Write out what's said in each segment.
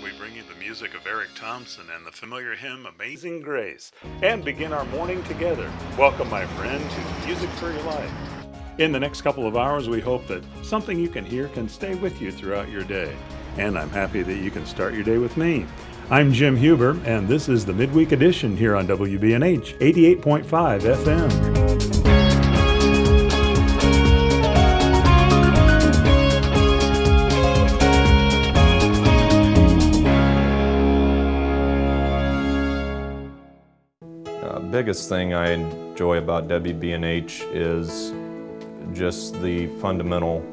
we bring you the music of Eric Thompson and the familiar hymn Amazing Grace, and begin our morning together. Welcome, my friend, to Music for Your Life. In the next couple of hours, we hope that something you can hear can stay with you throughout your day. And I'm happy that you can start your day with me. I'm Jim Huber, and this is the midweek edition here on WBNH 88.5 FM. Biggest thing I enjoy about WBNH is just the fundamental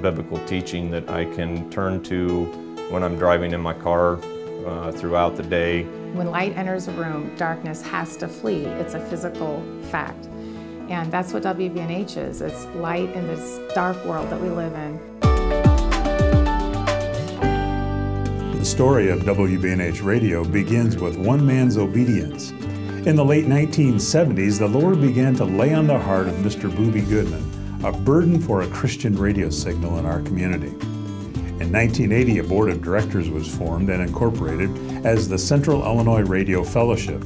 biblical teaching that I can turn to when I'm driving in my car throughout the day. When light enters a room, darkness has to flee. It's a physical fact. And that's what WBNH is. It's light in this dark world that we live in. The story of WBNH Radio begins with one man's obedience. In the late 1970s, the Lord began to lay on the heart of Mr. Booby Goodman a burden for a Christian radio signal in our community. In 1980, a board of directors was formed and incorporated as the Central Illinois Radio Fellowship.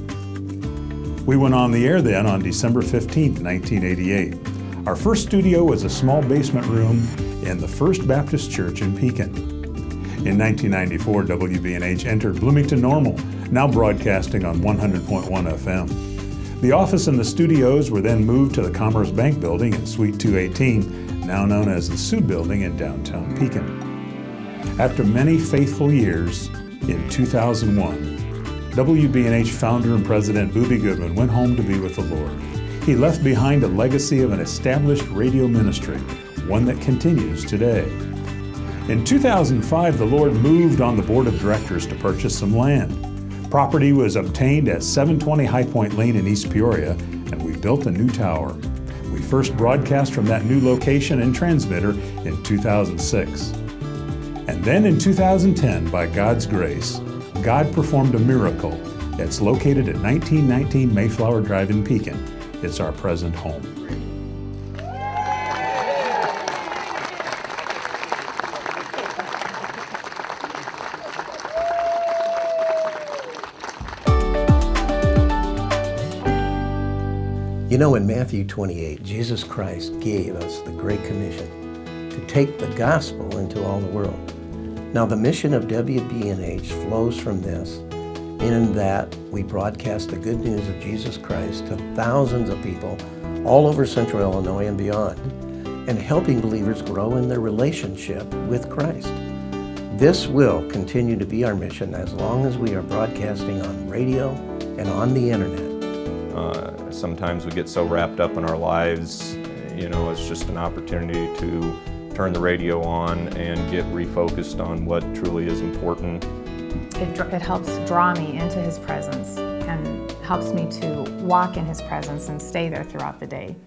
We went on the air then on December 15, 1988. Our first studio was a small basement room in the First Baptist Church in Pekin. In 1994, WBNH entered Bloomington Normal, now broadcasting on 100.1 FM. The office and the studios were then moved to the Commerce Bank building in Suite 218, now known as the Sud Building in downtown Pekin. After many faithful years, in 2001, WBNH founder and president Booby Goodman went home to be with the Lord. He left behind a legacy of an established radio ministry, one that continues today. In 2005, the Lord moved on the board of directors to purchase some land. Property was obtained at 720 High Point Lane in East Peoria, and we built a new tower. We first broadcast from that new location and transmitter in 2006. And then in 2010, by God's grace, God performed a miracle. It's located at 1919 Mayflower Drive in Pekin. It's our present home. You know, in Matthew 28, Jesus Christ gave us the Great Commission to take the gospel into all the world. Now, the mission of WBNH flows from this, in that we broadcast the good news of Jesus Christ to thousands of people all over Central Illinois and beyond, and helping believers grow in their relationship with Christ. This will continue to be our mission as long as we are broadcasting on radio and on the internet. Sometimes we get so wrapped up in our lives, you know, it's just an opportunity to turn the radio on and get refocused on what truly is important. It helps draw me into His presence and helps me to walk in His presence and stay there throughout the day.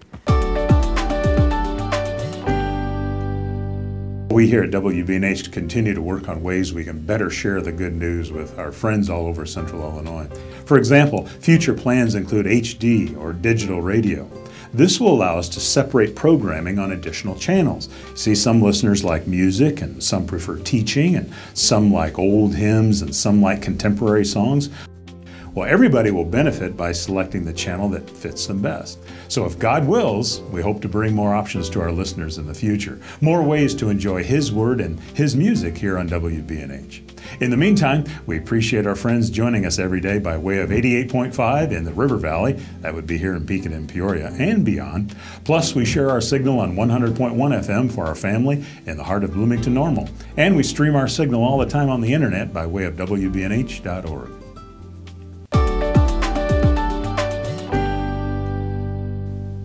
We here at WBNH continue to work on ways we can better share the good news with our friends all over Central Illinois. For example, future plans include HD or digital radio. This will allow us to separate programming on additional channels. See, some listeners like music and some prefer teaching and some like old hymns and some like contemporary songs. Well, everybody will benefit by selecting the channel that fits them best. So if God wills, we hope to bring more options to our listeners in the future, more ways to enjoy His Word and His music here on WBNH. In the meantime, we appreciate our friends joining us every day by way of 88.5 in the River Valley, that would be here in Pekin and Peoria and beyond. Plus, we share our signal on 100.1 FM for our family in the heart of Bloomington Normal. And we stream our signal all the time on the internet by way of WBNH.org.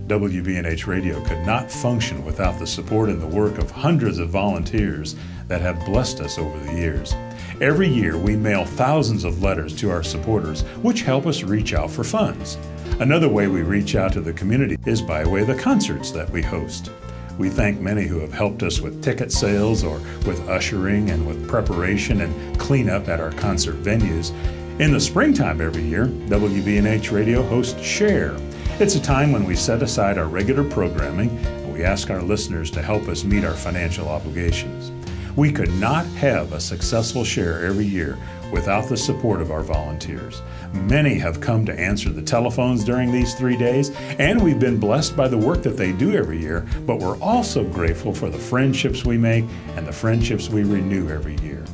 WBNH Radio could not function without the support and the work of hundreds of volunteers that have blessed us over the years. Every year we mail thousands of letters to our supporters, which help us reach out for funds. Another way we reach out to the community is by way of the concerts that we host. We thank many who have helped us with ticket sales or with ushering and with preparation and cleanup at our concert venues. In the springtime every year, WBNH Radio hosts Share. It's a time when we set aside our regular programming and we ask our listeners to help us meet our financial obligations. We could not have a successful share every year without the support of our volunteers. Many have come to answer the telephones during these 3 days, and we've been blessed by the work that they do every year, but we're also grateful for the friendships we make and the friendships we renew every year.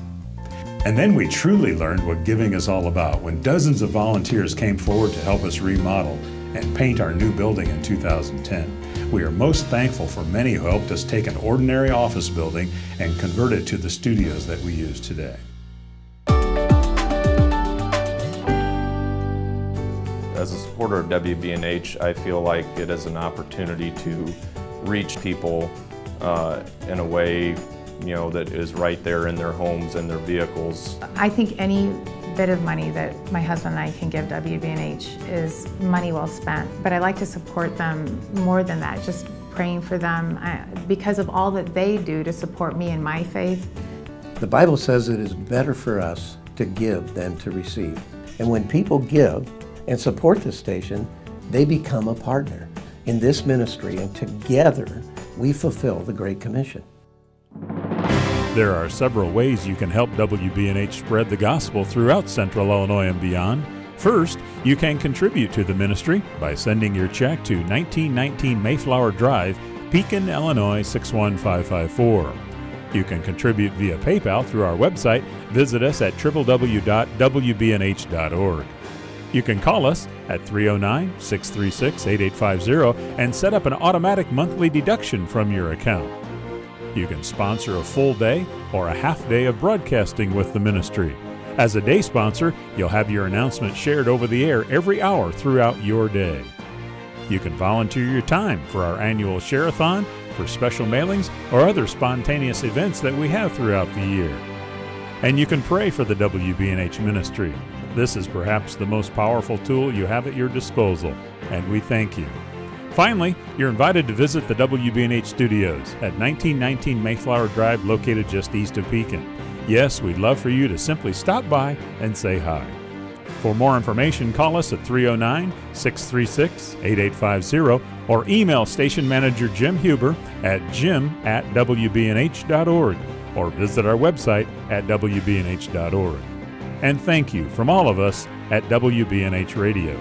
And then we truly learned what giving is all about when dozens of volunteers came forward to help us remodel and paint our new building in 2010. We are most thankful for many who helped us take an ordinary office building and convert it to the studios that we use today. As a supporter of WBNH, I feel like it is an opportunity to reach people in a way, that is right there in their homes and their vehicles. I think any bit of money that my husband and I can give WBNH is money well spent, but I like to support them more than that, just praying for them because of all that they do to support me in my faith. The Bible says it is better for us to give than to receive. And when people give and support the station, they become a partner in this ministry, and together we fulfill the Great Commission. There are several ways you can help WBNH spread the gospel throughout Central Illinois and beyond. First, you can contribute to the ministry by sending your check to 1919 Mayflower Drive, Pekin, Illinois 61554. You can contribute via PayPal through our website. Visit us at www.wbnh.org. You can call us at 309-636-8850 and set up an automatic monthly deduction from your account. You can sponsor a full day or a half day of broadcasting with the ministry. As a day sponsor, you'll have your announcement shared over the air every hour throughout your day. You can volunteer your time for our annual share-a-thon, for special mailings, or other spontaneous events that we have throughout the year. And you can pray for the WBNH ministry. This is perhaps the most powerful tool you have at your disposal, and we thank you. Finally, you're invited to visit the WBNH studios at 1919 Mayflower Drive, located just east of Pekin. Yes, we'd love for you to simply stop by and say hi. For more information, call us at 309-636-8850 or email Station Manager Jim Huber at jim@wbnh.org or visit our website at wbnh.org. And thank you from all of us at WBNH Radio.